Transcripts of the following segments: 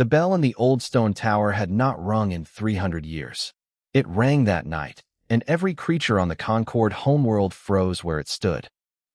The bell in the old stone tower had not rung in 300 years. It rang that night, and every creature on the Concord homeworld froze where it stood.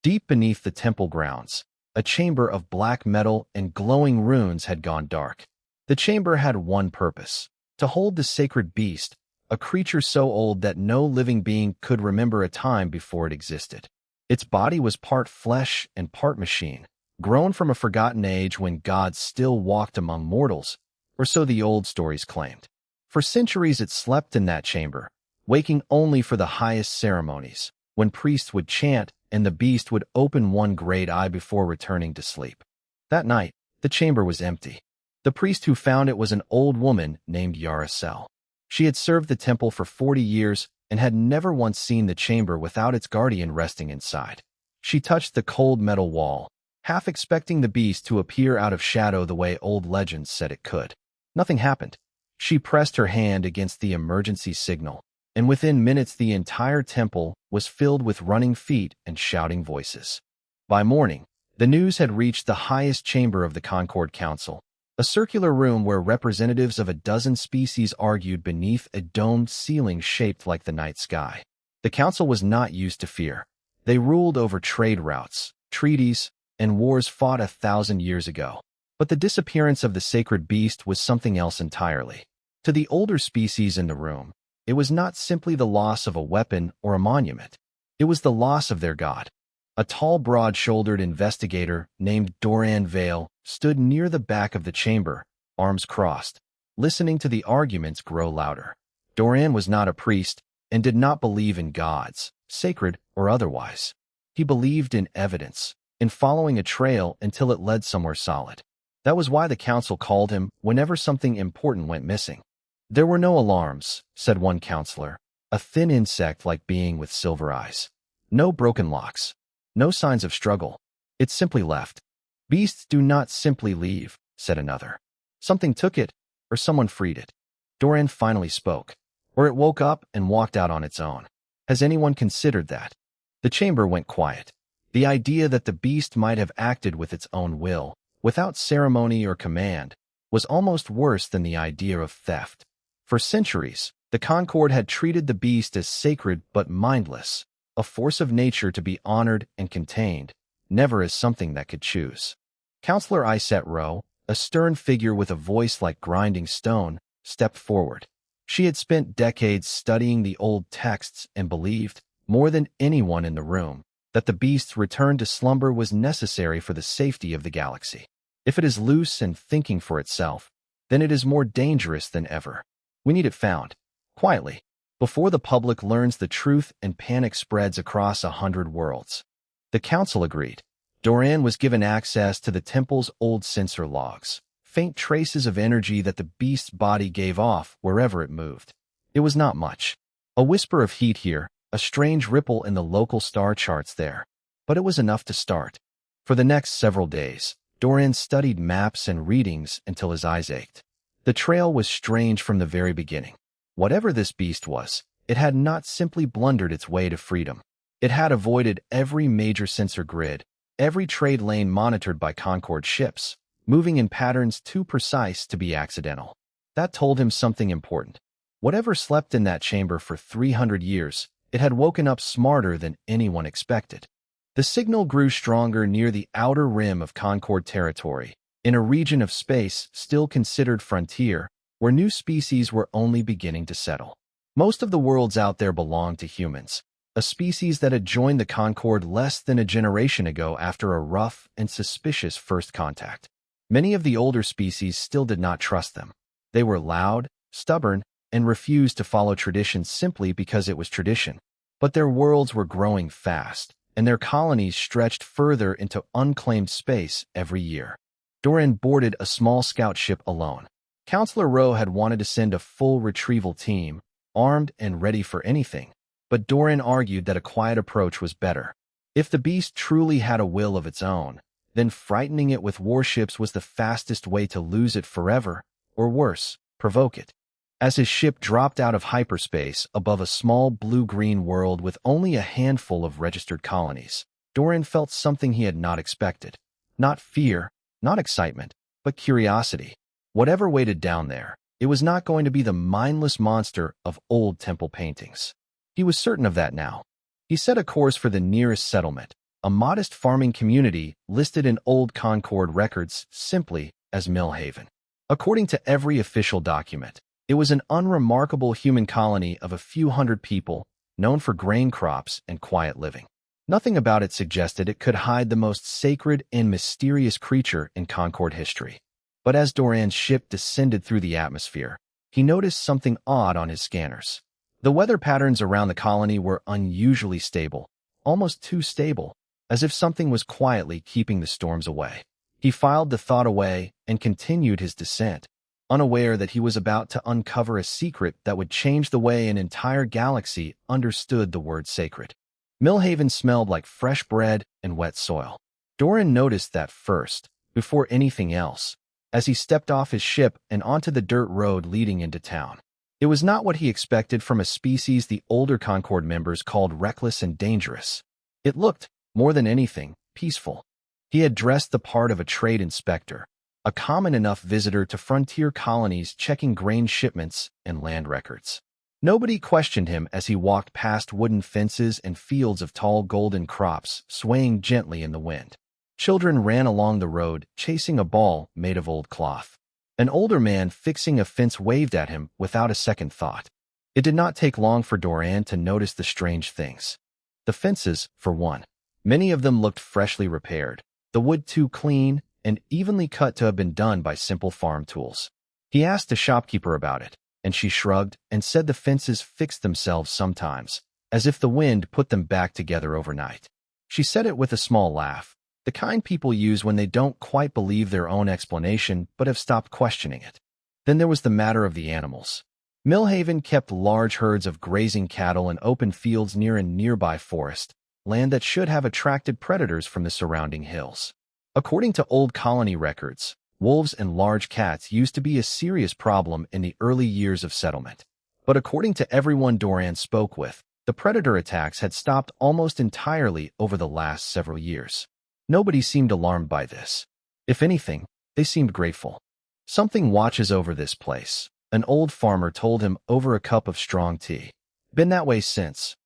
Deep beneath the temple grounds, a chamber of black metal and glowing runes had gone dark. The chamber had one purpose: to hold the sacred beast, a creature so old that no living being could remember a time before it existed. Its body was part flesh and part machine, grown from a forgotten age when gods still walked among mortals, or so the old stories claimed. For centuries it slept in that chamber, waking only for the highest ceremonies, when priests would chant and the beast would open one great eye before returning to sleep. That night, the chamber was empty. The priest who found it was an old woman named Yarosel. She had served the temple for 40 years and had never once seen the chamber without its guardian resting inside. She touched the cold metal wall, half expecting the beast to appear out of shadow the way old legends said it could. Nothing happened. She pressed her hand against the emergency signal, and within minutes the entire temple was filled with running feet and shouting voices. By morning, the news had reached the highest chamber of the Concord Council, a circular room where representatives of a dozen species argued beneath a domed ceiling shaped like the night sky. The council was not used to fear. They ruled over trade routes, treaties, and wars fought 1,000 years ago. But the disappearance of the sacred beast was something else entirely. To the older species in the room, it was not simply the loss of a weapon or a monument. It was the loss of their god. A tall, broad-shouldered investigator named Doran Vale stood near the back of the chamber, arms crossed, listening to the arguments grow louder. Doran was not a priest and did not believe in gods, sacred or otherwise. He believed in evidence, in following a trail until it led somewhere solid. That was why the council called him whenever something important went missing. There were no alarms, said one counselor, a thin insect-like being with silver eyes. No broken locks. No signs of struggle. It simply left. Beasts do not simply leave, said another. Something took it, or someone freed it. Doran finally spoke. Or it woke up and walked out on its own. Has anyone considered that? The chamber went quiet. The idea that the beast might have acted with its own will, without ceremony or command, was almost worse than the idea of theft. For centuries, the Concord had treated the beast as sacred but mindless, a force of nature to be honored and contained, never as something that could choose. Counselor Iset Rowe, a stern figure with a voice like grinding stone, stepped forward. She had spent decades studying the old texts and believed, more than anyone in the room, that the beast's return to slumber was necessary for the safety of the galaxy. If it is loose and thinking for itself, then it is more dangerous than ever. We need it found, quietly, before the public learns the truth and panic spreads across 100 worlds. The council agreed. Doran was given access to the temple's old sensor logs, faint traces of energy that the beast's body gave off wherever it moved. It was not much. A whisper of heat here, a strange ripple in the local star charts there. But it was enough to start. For the next several days, Doran studied maps and readings until his eyes ached. The trail was strange from the very beginning. Whatever this beast was, it had not simply blundered its way to freedom. It had avoided every major sensor grid, every trade lane monitored by Concord ships, moving in patterns too precise to be accidental. That told him something important. Whatever slept in that chamber for 300 years, it had woken up smarter than anyone expected. The signal grew stronger near the outer rim of Concord territory, in a region of space still considered frontier, where new species were only beginning to settle. Most of the worlds out there belonged to humans, a species that had joined the Concord less than a generation ago after a rough and suspicious first contact. Many of the older species still did not trust them. They were loud, stubborn, and refused to follow tradition simply because it was tradition. But their worlds were growing fast, and their colonies stretched further into unclaimed space every year. Doran boarded a small scout ship alone. Counselor Rowe had wanted to send a full retrieval team, armed and ready for anything, but Doran argued that a quiet approach was better. If the beast truly had a will of its own, then frightening it with warships was the fastest way to lose it forever, or worse, provoke it. As his ship dropped out of hyperspace above a small blue-green world with only a handful of registered colonies, Doran felt something he had not expected. Not fear, not excitement, but curiosity. Whatever waited down there, it was not going to be the mindless monster of old temple paintings. He was certain of that now. He set a course for the nearest settlement, a modest farming community listed in old Concord records simply as Millhaven. According to every official document, it was an unremarkable human colony of a few hundred people, known for grain crops and quiet living. Nothing about it suggested it could hide the most sacred and mysterious creature in Concord history. But as Doran's ship descended through the atmosphere, he noticed something odd on his scanners. The weather patterns around the colony were unusually stable, almost too stable, as if something was quietly keeping the storms away. He filed the thought away and continued his descent, unaware that he was about to uncover a secret that would change the way an entire galaxy understood the word sacred. Millhaven smelled like fresh bread and wet soil. Doran noticed that first, before anything else, as he stepped off his ship and onto the dirt road leading into town. It was not what he expected from a species the older Concord members called reckless and dangerous. It looked, more than anything, peaceful. He had dressed the part of a trade inspector, a common enough visitor to frontier colonies checking grain shipments and land records. Nobody questioned him as he walked past wooden fences and fields of tall golden crops swaying gently in the wind. Children ran along the road, chasing a ball made of old cloth. An older man fixing a fence waved at him without a second thought. It did not take long for Doran to notice the strange things. The fences, for one. Many of them looked freshly repaired, the wood too clean and evenly cut to have been done by simple farm tools. He asked the shopkeeper about it, and she shrugged and said the fences fixed themselves sometimes, as if the wind put them back together overnight. She said it with a small laugh, the kind people use when they don't quite believe their own explanation but have stopped questioning it. Then there was the matter of the animals. Millhaven kept large herds of grazing cattle in open fields near a nearby forest, land that should have attracted predators from the surrounding hills. According to old colony records, wolves and large cats used to be a serious problem in the early years of settlement. But according to everyone Doran spoke with, the predator attacks had stopped almost entirely over the last several years. Nobody seemed alarmed by this. If anything, they seemed grateful. Something watches over this place, an old farmer told him over a cup of strong tea. Been that way since.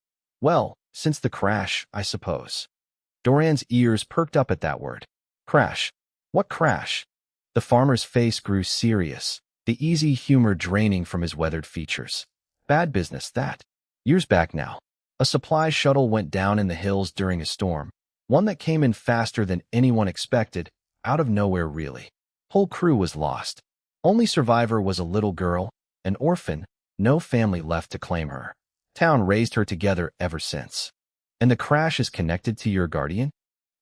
Well, since the crash, I suppose. Doran's ears perked up at that word. Crash. What crash? The farmer's face grew serious, the easy humor draining from his weathered features. Bad business, that. Years back now. A supply shuttle went down in the hills during a storm, one that came in faster than anyone expected, out of nowhere really. Whole crew was lost. Only survivor was a little girl, an orphan, no family left to claim her. Town raised her together ever since. And the crash is connected to your guardian?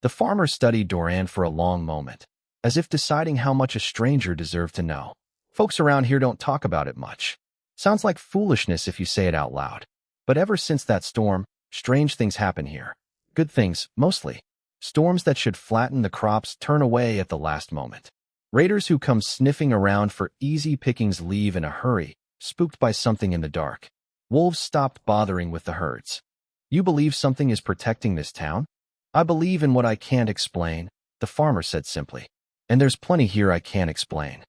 The farmer studied Doran for a long moment, as if deciding how much a stranger deserved to know. Folks around here don't talk about it much. Sounds like foolishness if you say it out loud. But ever since that storm, strange things happen here. Good things, mostly. Storms that should flatten the crops turn away at the last moment. Raiders who come sniffing around for easy pickings leave in a hurry, spooked by something in the dark. Wolves stopped bothering with the herds. You believe something is protecting this town? I believe in what I can't explain, the farmer said simply. And there's plenty here I can't explain.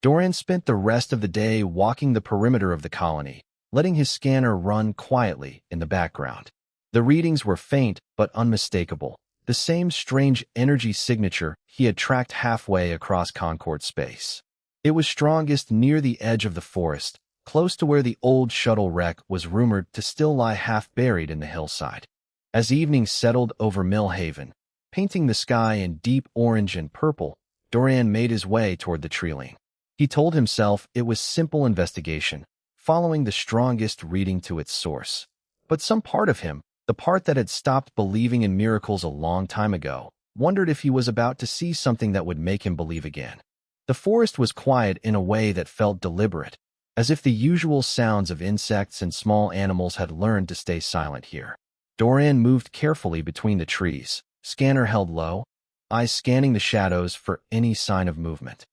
Doran spent the rest of the day walking the perimeter of the colony, letting his scanner run quietly in the background. The readings were faint but unmistakable, the same strange energy signature he had tracked halfway across Concord space. It was strongest near the edge of the forest, close to where the old shuttle wreck was rumored to still lie half buried in the hillside. As evening settled over Millhaven, painting the sky in deep orange and purple, Doran made his way toward the treeline. He told himself it was simple investigation, following the strongest reading to its source. But some part of him, the part that had stopped believing in miracles a long time ago, wondered if he was about to see something that would make him believe again. The forest was quiet in a way that felt deliberate, as if the usual sounds of insects and small animals had learned to stay silent here. Doran moved carefully between the trees, scanner held low, eyes scanning the shadows for any sign of movement.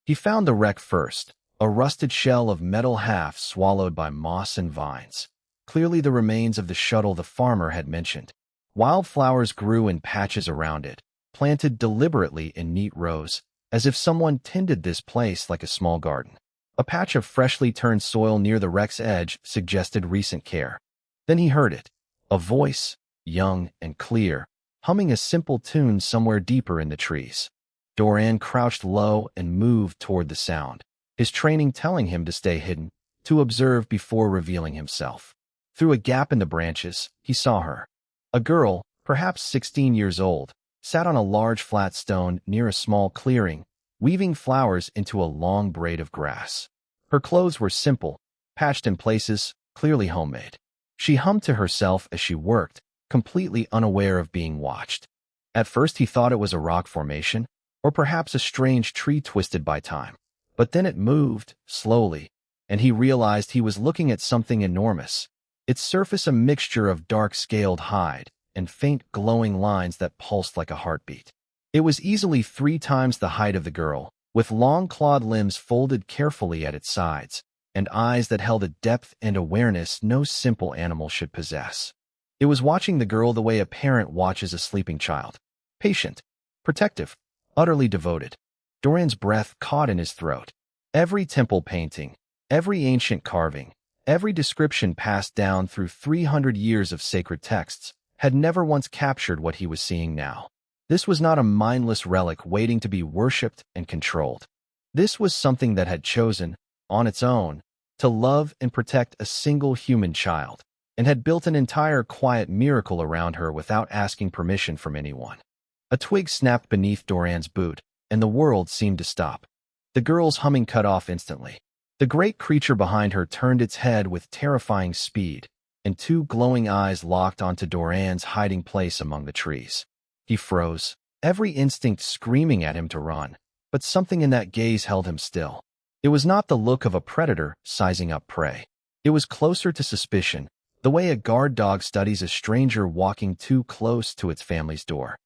He found the wreck first, a rusted shell of metal half swallowed by moss and vines. Clearly the remains of the shuttle the farmer had mentioned. Wildflowers grew in patches around it, planted deliberately in neat rows, as if someone tended this place like a small garden. A patch of freshly turned soil near the wreck's edge suggested recent care. Then he heard it, a voice, young and clear, humming a simple tune somewhere deeper in the trees. Doran crouched low and moved toward the sound, his training telling him to stay hidden, to observe before revealing himself. Through a gap in the branches, he saw her. A girl, perhaps 16 years old, sat on a large flat stone near a small clearing, weaving flowers into a long braid of grass. Her clothes were simple, patched in places, clearly homemade. She hummed to herself as she worked, completely unaware of being watched. At first he thought it was a rock formation, or perhaps a strange tree twisted by time. But then it moved, slowly, and he realized he was looking at something enormous, its surface a mixture of dark-scaled hide and faint glowing lines that pulsed like a heartbeat. It was easily 3 times the height of the girl, with long clawed limbs folded carefully at its sides, and eyes that held a depth and awareness no simple animal should possess. It was watching the girl the way a parent watches a sleeping child. Patient, protective, utterly devoted. Doran's breath caught in his throat. Every temple painting, every ancient carving, every description passed down through 300 years of sacred texts had never once captured what he was seeing now. This was not a mindless relic waiting to be worshipped and controlled. This was something that had chosen, on its own, to love and protect a single human child, and had built an entire quiet miracle around her without asking permission from anyone. A twig snapped beneath Doran's boot, and the world seemed to stop. The girl's humming cut off instantly. The great creature behind her turned its head with terrifying speed, and 2 glowing eyes locked onto Doran's hiding place among the trees. He froze, every instinct screaming at him to run, but something in that gaze held him still. It was not the look of a predator sizing up prey. It was closer to suspicion, the way a guard dog studies a stranger walking too close to its family's door.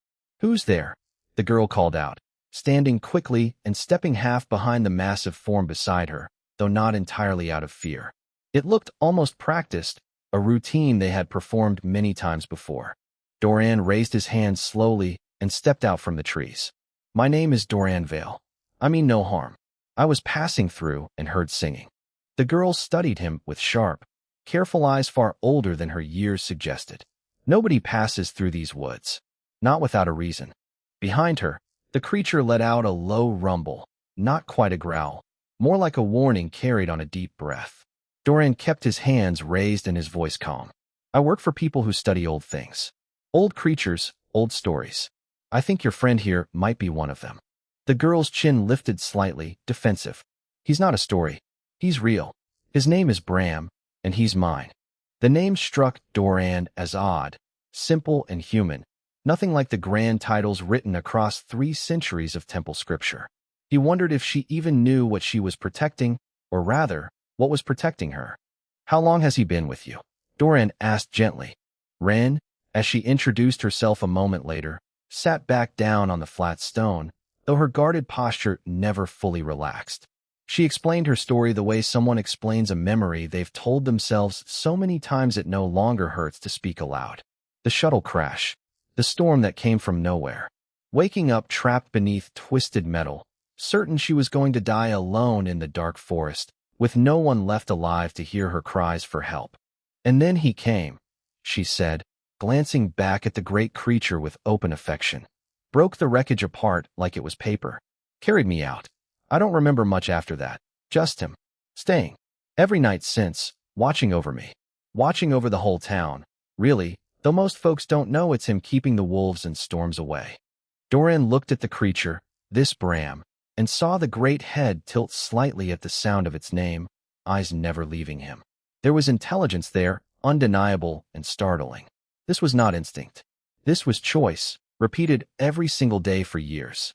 "Who's there?" the girl called out, standing quickly and stepping half behind the massive form beside her, though not entirely out of fear. It looked almost practiced, a routine they had performed many times before. Doran raised his hands slowly and stepped out from the trees. "My name is Doran Vale. I mean no harm. I was passing through and heard singing." The girl studied him with sharp, careful eyes far older than her years suggested. Nobody passes through these woods. Not without a reason. Behind her, the creature let out a low rumble, not quite a growl, more like a warning carried on a deep breath. Doran kept his hands raised and his voice calm. "I work for people who study old things. Old creatures, old stories. I think your friend here might be one of them." The girl's chin lifted slightly, defensive. "He's not a story. He's real. His name is Bram, and he's mine." The name struck Doran as odd, simple and human, nothing like the grand titles written across 3 centuries of temple scripture. He wondered if she even knew what she was protecting, or rather, what was protecting her. "How long has he been with you?" Doran asked gently. Ren, as she introduced herself a moment later, sat back down on the flat stone, though her guarded posture never fully relaxed. She explained her story the way someone explains a memory they've told themselves so many times it no longer hurts to speak aloud. The shuttle crash, the storm that came from nowhere, waking up trapped beneath twisted metal, certain she was going to die alone in the dark forest, with no one left alive to hear her cries for help. "And then he came," she said, glancing back at the great creature with open affection. "Broke the wreckage apart like it was paper. Carried me out. I don't remember much after that. Just him. Staying. Every night since, watching over me. Watching over the whole town. Really, though most folks don't know it's him keeping the wolves and storms away." Doran looked at the creature, this Bram, and saw the great head tilt slightly at the sound of its name, eyes never leaving him. There was intelligence there, undeniable and startling. This was not instinct. This was choice, repeated every single day for years.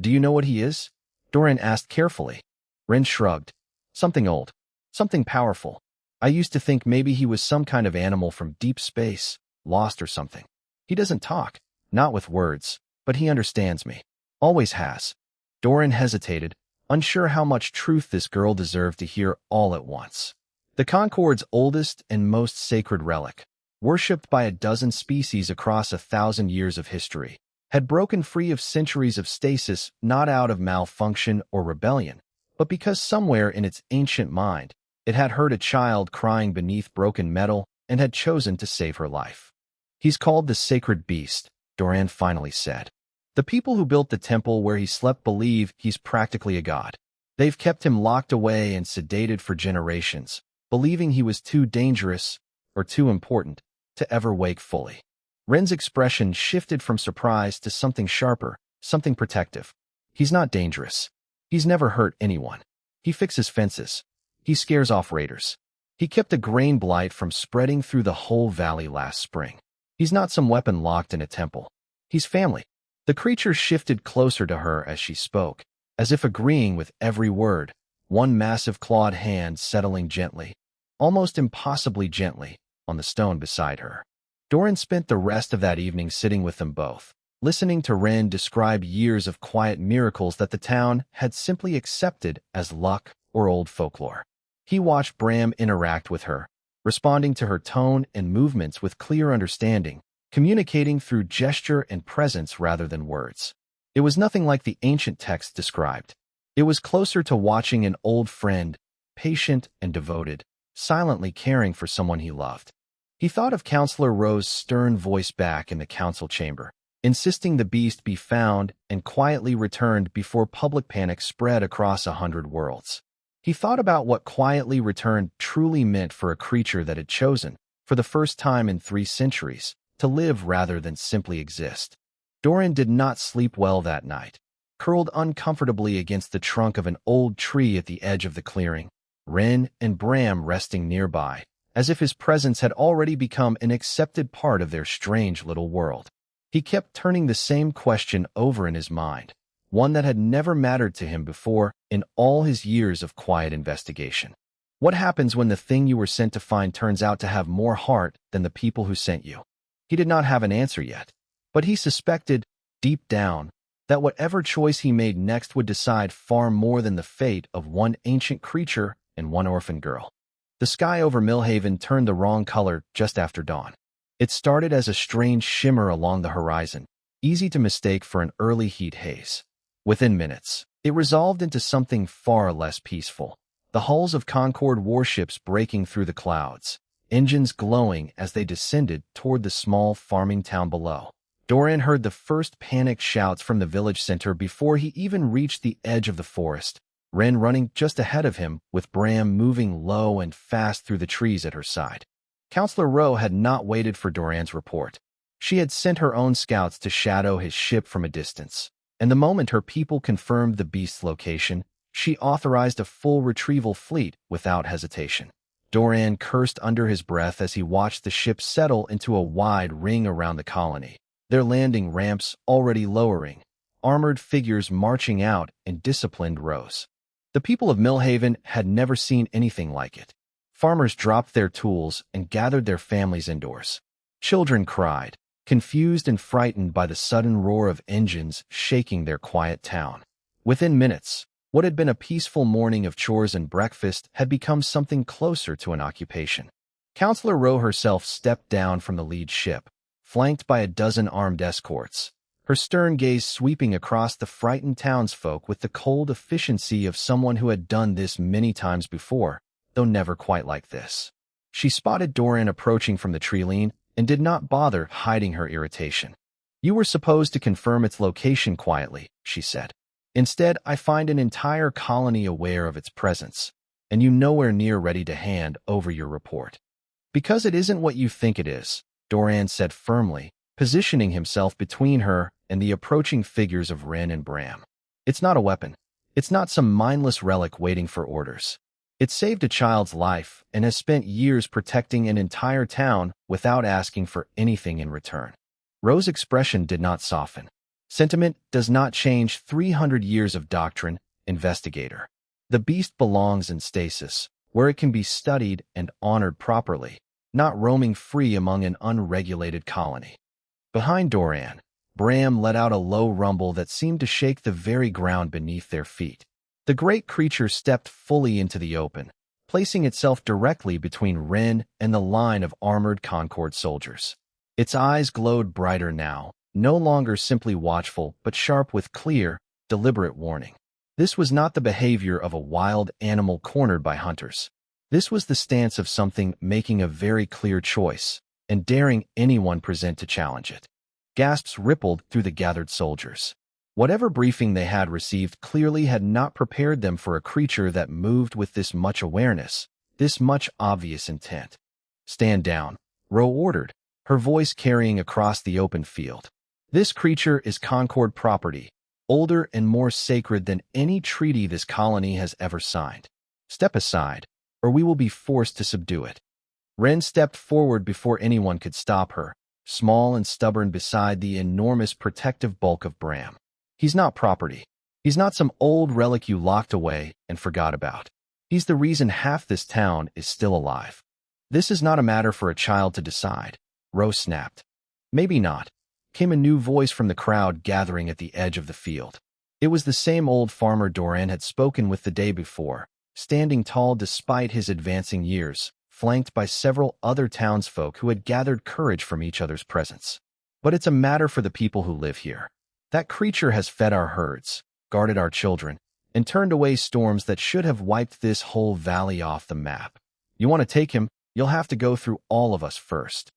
"Do you know what he is?" Doran asked carefully. Ren shrugged. "Something old. Something powerful. I used to think maybe he was some kind of animal from deep space, lost or something. He doesn't talk, not with words, but he understands me. Always has." Doran hesitated, unsure how much truth this girl deserved to hear all at once. The Concord's oldest and most sacred relic, worshipped by a dozen species across 1,000 years of history, had broken free of centuries of stasis, not out of malfunction or rebellion, but because somewhere in its ancient mind, it had heard a child crying beneath broken metal and had chosen to save her life. "He's called the Sacred Beast," Doran finally said. "The people who built the temple where he slept believe he's practically a god. They've kept him locked away and sedated for generations, believing he was too dangerous or too important to ever wake fully." Ren's expression shifted from surprise to something sharper, something protective. "He's not dangerous. He's never hurt anyone. He fixes fences. He scares off raiders. He kept a grain blight from spreading through the whole valley last spring. He's not some weapon locked in a temple. He's family." The creature shifted closer to her as she spoke, as if agreeing with every word, one massive clawed hand settling gently, almost impossibly gently, on the stone beside her. Doran spent the rest of that evening sitting with them both, listening to Ren describe years of quiet miracles that the town had simply accepted as luck or old folklore. He watched Bram interact with her, responding to her tone and movements with clear understanding, communicating through gesture and presence rather than words. It was nothing like the ancient text described. It was closer to watching an old friend, patient and devoted, silently caring for someone he loved. He thought of Counselor Rowe's stern voice back in the council chamber, insisting the beast be found and quietly returned before public panic spread across 100 worlds. He thought about what quietly returned truly meant for a creature that had chosen, for the first time in 3 centuries, to live rather than simply exist. Doran did not sleep well that night. Curled uncomfortably against the trunk of an old tree at the edge of the clearing, Ren and Bram resting nearby, as if his presence had already become an accepted part of their strange little world. He kept turning the same question over in his mind, one that had never mattered to him before in all his years of quiet investigation. What happens when the thing you were sent to find turns out to have more heart than the people who sent you? He did not have an answer yet, but he suspected, deep down, that whatever choice he made next would decide far more than the fate of one ancient creature and one orphan girl. The sky over Millhaven turned the wrong color just after dawn. It started as a strange shimmer along the horizon, easy to mistake for an early heat haze. Within minutes, it resolved into something far less peaceful. The hulls of Concord warships breaking through the clouds, engines glowing as they descended toward the small farming town below. Doran heard the first panicked shouts from the village center before he even reached the edge of the forest, Ren running just ahead of him with Bram moving low and fast through the trees at her side. Counselor Rowe had not waited for Doran's report. She had sent her own scouts to shadow his ship from a distance, and the moment her people confirmed the beast's location, she authorized a full retrieval fleet without hesitation. Doran cursed under his breath as he watched the ship settle into a wide ring around the colony, their landing ramps already lowering, armored figures marching out in disciplined rows. The people of Millhaven had never seen anything like it. Farmers dropped their tools and gathered their families indoors. Children cried, confused and frightened by the sudden roar of engines shaking their quiet town. Within minutes, what had been a peaceful morning of chores and breakfast had become something closer to an occupation. Counselor Rowe herself stepped down from the lead ship, flanked by a dozen armed escorts, her stern gaze sweeping across the frightened townsfolk with the cold efficiency of someone who had done this many times before, though never quite like this. She spotted Doran approaching from the tree-line and did not bother hiding her irritation. "You were supposed to confirm its location quietly," she said. "Instead, I find an entire colony aware of its presence, and you nowhere near ready to hand over your report." "Because it isn't what you think it is," Doran said firmly, positioning himself between her and the approaching figures of Ren and Bram. "It's not a weapon. It's not some mindless relic waiting for orders. It saved a child's life and has spent years protecting an entire town without asking for anything in return." Rowe's expression did not soften. "Sentiment does not change 300 years of doctrine, investigator. The beast belongs in stasis, where it can be studied and honored properly, not roaming free among an unregulated colony." Behind Doran, Bram let out a low rumble that seemed to shake the very ground beneath their feet. The great creature stepped fully into the open, placing itself directly between Ren and the line of armored Concord soldiers. Its eyes glowed brighter now, no longer simply watchful but sharp with clear, deliberate warning. This was not the behavior of a wild animal cornered by hunters. This was the stance of something making a very clear choice and daring anyone present to challenge it. Gasps rippled through the gathered soldiers. Whatever briefing they had received clearly had not prepared them for a creature that moved with this much awareness, this much obvious intent. "Stand down," Ro ordered, her voice carrying across the open field. "This creature is Concord property, older and more sacred than any treaty this colony has ever signed. Step aside, or we will be forced to subdue it." Ren stepped forward before anyone could stop her, small and stubborn beside the enormous protective bulk of Bram. "He's not property. He's not some old relic you locked away and forgot about. He's the reason half this town is still alive." "This is not a matter for a child to decide," Rose snapped. "Maybe not," came a new voice from the crowd gathering at the edge of the field. It was the same old farmer Doran had spoken with the day before, standing tall despite his advancing years, flanked by several other townsfolk who had gathered courage from each other's presence. "But it's a matter for the people who live here. That creature has fed our herds, guarded our children, and turned away storms that should have wiped this whole valley off the map. You want to take him, you'll have to go through all of us first."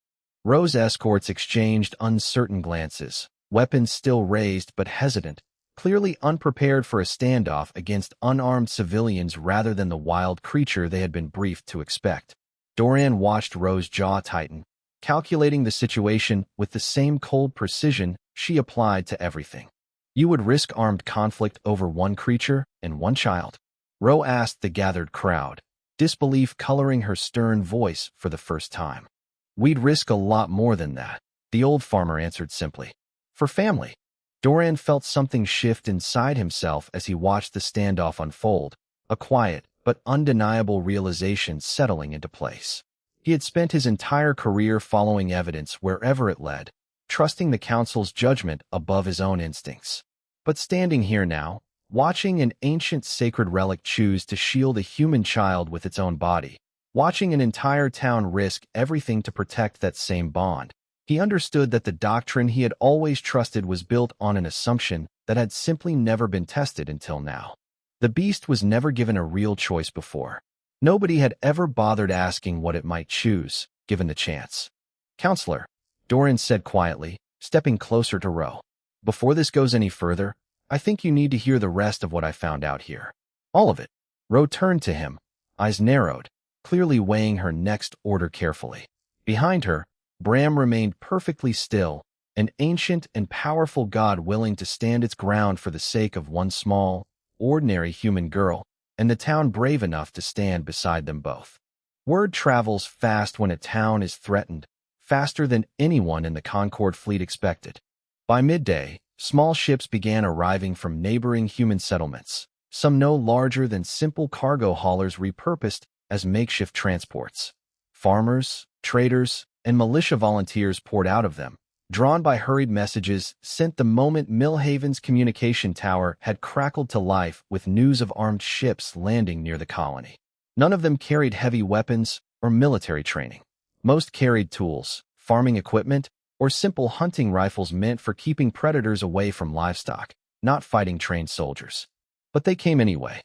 Ro's escorts exchanged uncertain glances, weapons still raised but hesitant, clearly unprepared for a standoff against unarmed civilians rather than the wild creature they had been briefed to expect. Doran watched Ro's jaw tighten, calculating the situation with the same cold precision she applied to everything. "You would risk armed conflict over one creature and one child?" Ro asked the gathered crowd, disbelief coloring her stern voice for the first time. "We'd risk a lot more than that," the old farmer answered simply. "For family." Doran felt something shift inside himself as he watched the standoff unfold, a quiet but undeniable realization settling into place. He had spent his entire career following evidence wherever it led, trusting the council's judgment above his own instincts. But standing here now, watching an ancient sacred relic choose to shield a human child with its own body, watching an entire town risk everything to protect that same bond, he understood that the doctrine he had always trusted was built on an assumption that had simply never been tested until now. The beast was never given a real choice before. Nobody had ever bothered asking what it might choose, given the chance. "Counselor," Doran said quietly, stepping closer to Ro. "Before this goes any further, I think you need to hear the rest of what I found out here. All of it." Ro turned to him, eyes narrowed, clearly weighing her next order carefully. Behind her, Bram remained perfectly still, an ancient and powerful god willing to stand its ground for the sake of one small, ordinary human girl, and the town brave enough to stand beside them both. Word travels fast when a town is threatened, faster than anyone in the Concord fleet expected. By midday, small ships began arriving from neighboring human settlements, some no larger than simple cargo haulers repurposed as makeshift transports. Farmers, traders, and militia volunteers poured out of them, drawn by hurried messages sent the moment Millhaven's communication tower had crackled to life with news of armed ships landing near the colony. None of them carried heavy weapons or military training. Most carried tools, farming equipment, or simple hunting rifles meant for keeping predators away from livestock, not fighting trained soldiers. But they came anyway.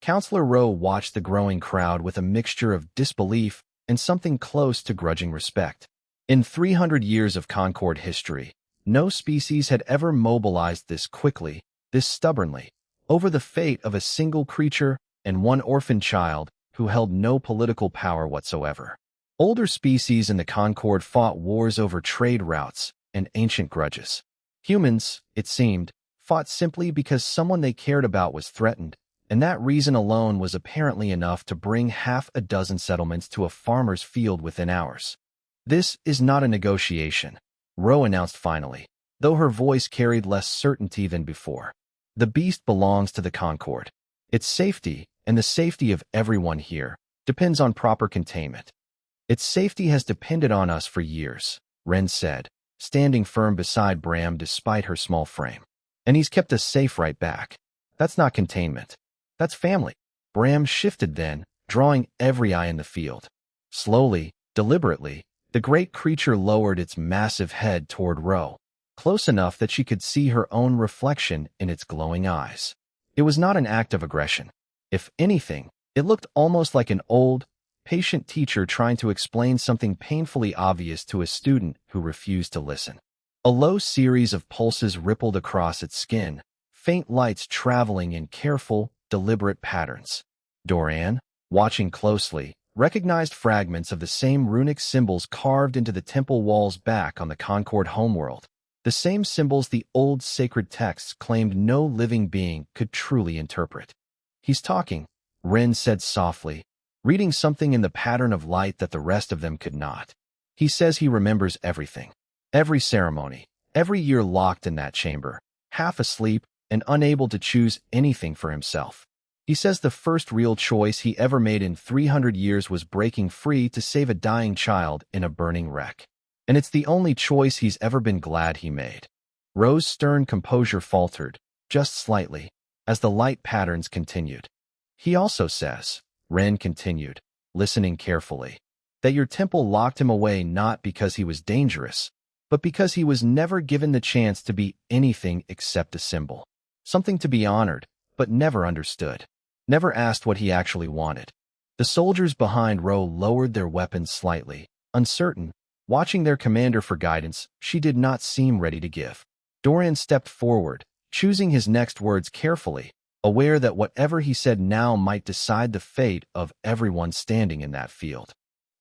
Counselor Ro watched the growing crowd with a mixture of disbelief and something close to grudging respect. In 300 years of Concord history, no species had ever mobilized this quickly, this stubbornly, over the fate of a single creature and one orphan child who held no political power whatsoever. Older species in the Concord fought wars over trade routes and ancient grudges. Humans, it seemed, fought simply because someone they cared about was threatened, and that reason alone was apparently enough to bring half a dozen settlements to a farmer's field within hours. "This is not a negotiation," Ro announced finally, though her voice carried less certainty than before. "The beast belongs to the Concord. Its safety, and the safety of everyone here, depends on proper containment. Its safety has depended on us for years," Ren said, standing firm beside Bram despite her small frame. "And he's kept us safe right back. That's not containment. That's family." Bram shifted then, drawing every eye in the field. Slowly, deliberately, the great creature lowered its massive head toward Ro, close enough that she could see her own reflection in its glowing eyes. It was not an act of aggression. If anything, it looked almost like an old, patient teacher trying to explain something painfully obvious to a student who refused to listen. A low series of pulses rippled across its skin, faint lights traveling in careful, deliberate patterns. Dorian, watching closely, recognized fragments of the same runic symbols carved into the temple walls back on the Concord homeworld, the same symbols the old sacred texts claimed no living being could truly interpret. "He's talking," Ren said softly, reading something in the pattern of light that the rest of them could not. "He says he remembers everything. Every ceremony, every year locked in that chamber, half asleep and unable to choose anything for himself. He says the first real choice he ever made in 300 years was breaking free to save a dying child in a burning wreck. And it's the only choice he's ever been glad he made." Rose's stern composure faltered, just slightly, as the light patterns continued. "He also says," Ren continued, listening carefully, "that your temple locked him away not because he was dangerous, but because he was never given the chance to be anything except a symbol. Something to be honored, but never understood. Never asked what he actually wanted." The soldiers behind Ro lowered their weapons slightly, uncertain, watching their commander for guidance she did not seem ready to give. Dorian stepped forward, choosing his next words carefully, aware that whatever he said now might decide the fate of everyone standing in that field.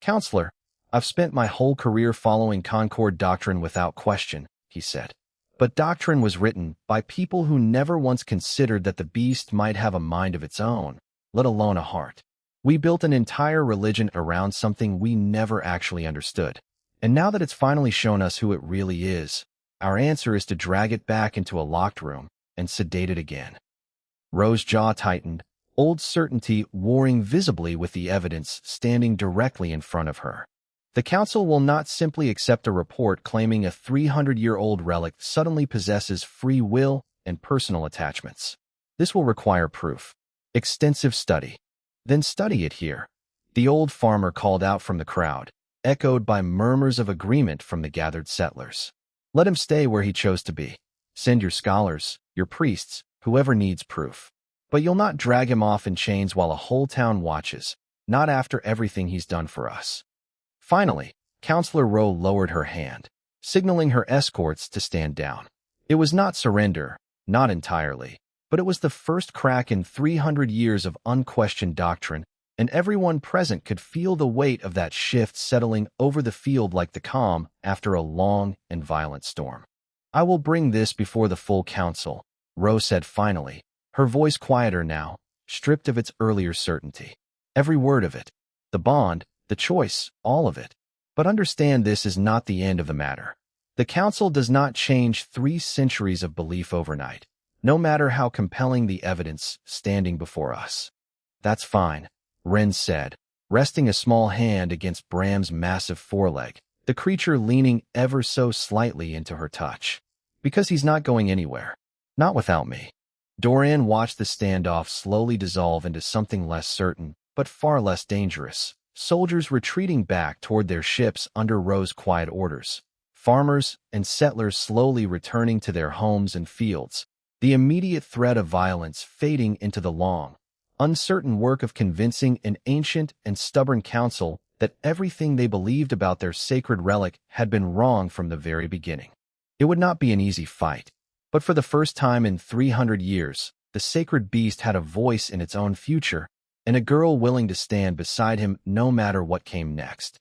"Counselor, I've spent my whole career following Concord doctrine without question," he said. "But doctrine was written by people who never once considered that the beast might have a mind of its own, let alone a heart. We built an entire religion around something we never actually understood. And now that it's finally shown us who it really is, our answer is to drag it back into a locked room and sedate it again." Rose's jaw tightened, old certainty warring visibly with the evidence standing directly in front of her. "The Council will not simply accept a report claiming a 300-year-old relic suddenly possesses free will and personal attachments. This will require proof. Extensive study. Then study it here," the old farmer called out from the crowd, echoed by murmurs of agreement from the gathered settlers. "Let him stay where he chose to be. Send your scholars, your priests, whoever needs proof. But you'll not drag him off in chains while a whole town watches, not after everything he's done for us." Finally, Counselor Rowe lowered her hand, signaling her escorts to stand down. It was not surrender, not entirely, but it was the first crack in 300 years of unquestioned doctrine, and everyone present could feel the weight of that shift settling over the field like the calm after a long and violent storm. "I will bring this before the full council," Rowe said finally, her voice quieter now, stripped of its earlier certainty. "Every word of it. The bond, the choice, all of it. But understand this is not the end of the matter. The Council does not change 3 centuries of belief overnight, no matter how compelling the evidence standing before us." "That's fine," Ren said, resting a small hand against Bram's massive foreleg, the creature leaning ever so slightly into her touch. "Because he's not going anywhere. Not without me." Dorian watched the standoff slowly dissolve into something less certain, but far less dangerous. Soldiers retreating back toward their ships under Rose's quiet orders. Farmers and settlers slowly returning to their homes and fields. The immediate threat of violence fading into the long, uncertain work of convincing an ancient and stubborn council that everything they believed about their sacred relic had been wrong from the very beginning. It would not be an easy fight, but for the first time in 300 years, the sacred beast had a voice in its own future, and a girl willing to stand beside him no matter what came next.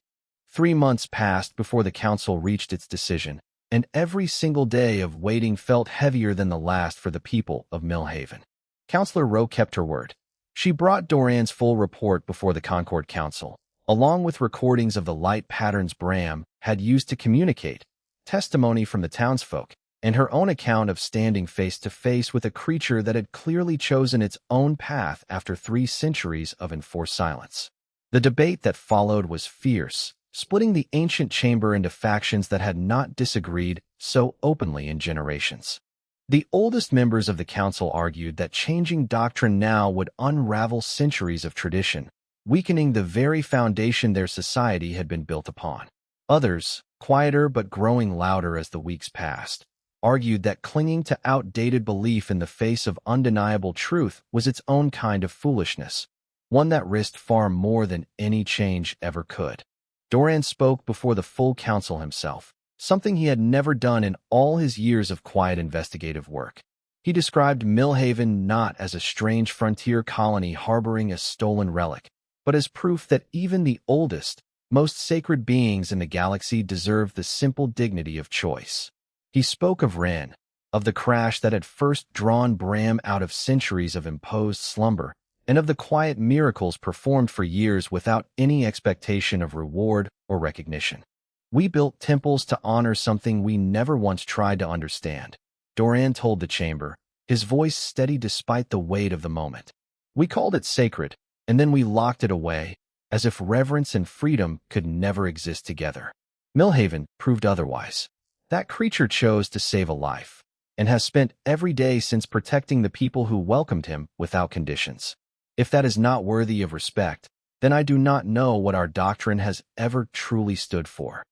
3 months passed before the council reached its decision, and every single day of waiting felt heavier than the last for the people of Millhaven. Counselor Rowe kept her word. She brought Dorian's full report before the Concord Council, along with recordings of the light patterns Bram had used to communicate, testimony from the townsfolk, and her own account of standing face-to-face with a creature that had clearly chosen its own path after 3 centuries of enforced silence. The debate that followed was fierce, splitting the ancient chamber into factions that had not disagreed so openly in generations. The oldest members of the council argued that changing doctrine now would unravel centuries of tradition, weakening the very foundation their society had been built upon. Others, quieter but growing louder as the weeks passed, argued that clinging to outdated belief in the face of undeniable truth was its own kind of foolishness, one that risked far more than any change ever could. Doran spoke before the full council himself, something he had never done in all his years of quiet investigative work. He described Millhaven not as a strange frontier colony harboring a stolen relic, but as proof that even the oldest, most sacred beings in the galaxy deserve the simple dignity of choice. He spoke of Ren, of the crash that had first drawn Bram out of centuries of imposed slumber, and of the quiet miracles performed for years without any expectation of reward or recognition. We built temples to honor something we never once tried to understand, Doran told the chamber, his voice steady despite the weight of the moment. We called it sacred, and then we locked it away, as if reverence and freedom could never exist together. Millhaven proved otherwise. That creature chose to save a life, and has spent every day since protecting the people who welcomed him without conditions. If that is not worthy of respect, then I do not know what our doctrine has ever truly stood for.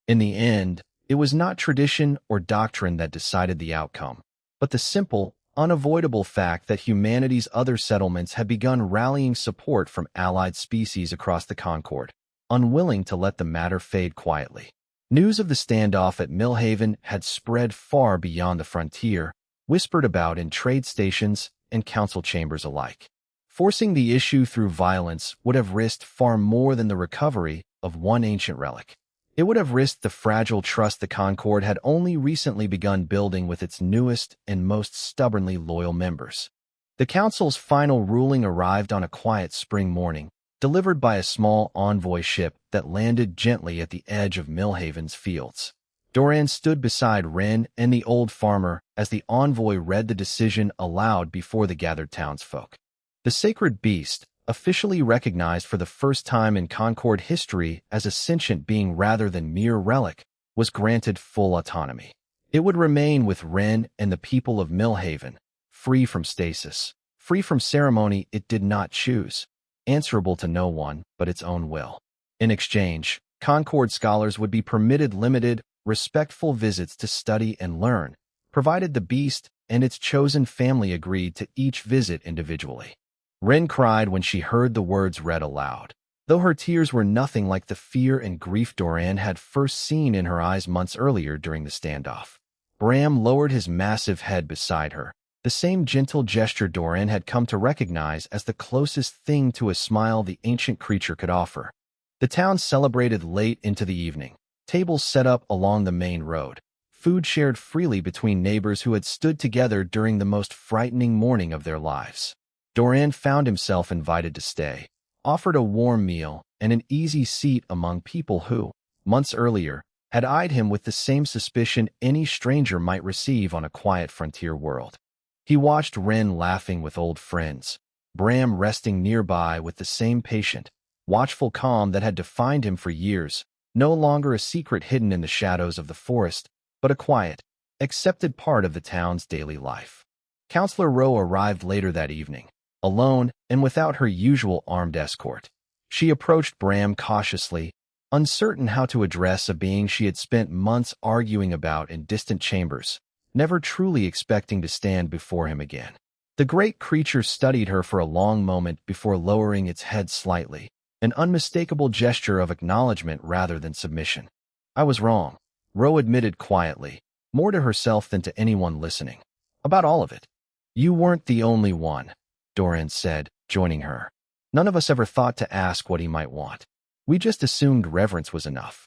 In the end, it was not tradition or doctrine that decided the outcome, but the simple, unavoidable fact that humanity's other settlements had begun rallying support from allied species across the Concord, unwilling to let the matter fade quietly. News of the standoff at Millhaven had spread far beyond the frontier, whispered about in trade stations and council chambers alike. Forcing the issue through violence would have risked far more than the recovery of one ancient relic. It would have risked the fragile trust the Concord had only recently begun building with its newest and most stubbornly loyal members. The council's final ruling arrived on a quiet spring morning, delivered by a small envoy ship that landed gently at the edge of Millhaven's fields. Doran stood beside Ren and the old farmer as the envoy read the decision aloud before the gathered townsfolk. The sacred beast, officially recognized for the first time in Concord history as a sentient being rather than mere relic, was granted full autonomy. It would remain with Ren and the people of Millhaven, free from stasis, free from ceremony it did not choose, answerable to no one but its own will. In exchange, Concord scholars would be permitted limited, respectful visits to study and learn, provided the beast and its chosen family agreed to each visit individually. Ren cried when she heard the words read aloud, though her tears were nothing like the fear and grief Doran had first seen in her eyes months earlier during the standoff. Bram lowered his massive head beside her, the same gentle gesture Doran had come to recognize as the closest thing to a smile the ancient creature could offer. The town celebrated late into the evening, tables set up along the main road, food shared freely between neighbors who had stood together during the most frightening morning of their lives. Doran found himself invited to stay, offered a warm meal and an easy seat among people who, months earlier, had eyed him with the same suspicion any stranger might receive on a quiet frontier world. He watched Ren laughing with old friends, Bram resting nearby with the same patient, watchful calm that had defined him for years, no longer a secret hidden in the shadows of the forest, but a quiet, accepted part of the town's daily life. Counselor Rowe arrived later that evening, alone and without her usual armed escort. She approached Bram cautiously, uncertain how to address a being she had spent months arguing about in distant chambers, never truly expecting to stand before him again. The great creature studied her for a long moment before lowering its head slightly, an unmistakable gesture of acknowledgement rather than submission. I was wrong, Rowe admitted quietly, more to herself than to anyone listening. About all of it. You weren't the only one, Doran said, joining her. None of us ever thought to ask what he might want. We just assumed reverence was enough.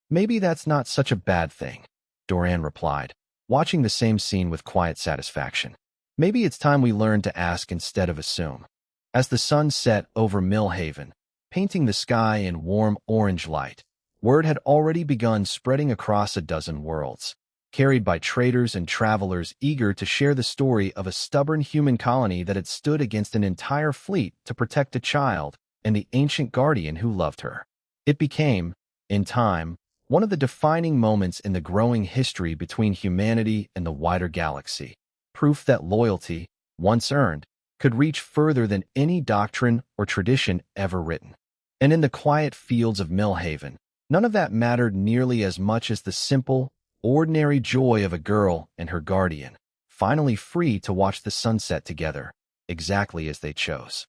Maybe that's not such a bad thing, Doran replied, watching the same scene with quiet satisfaction. Maybe it's time we learned to ask instead of assume. As the sun set over Millhaven, painting the sky in warm orange light, word had already begun spreading across a dozen worlds, carried by traders and travelers eager to share the story of a stubborn human colony that had stood against an entire fleet to protect a child and the ancient guardian who loved her. It became, in time, one of the defining moments in the growing history between humanity and the wider galaxy, proof that loyalty, once earned, could reach further than any doctrine or tradition ever written. And in the quiet fields of Millhaven, none of that mattered nearly as much as the simple, ordinary joy of a girl and her guardian, finally free to watch the sunset together, exactly as they chose.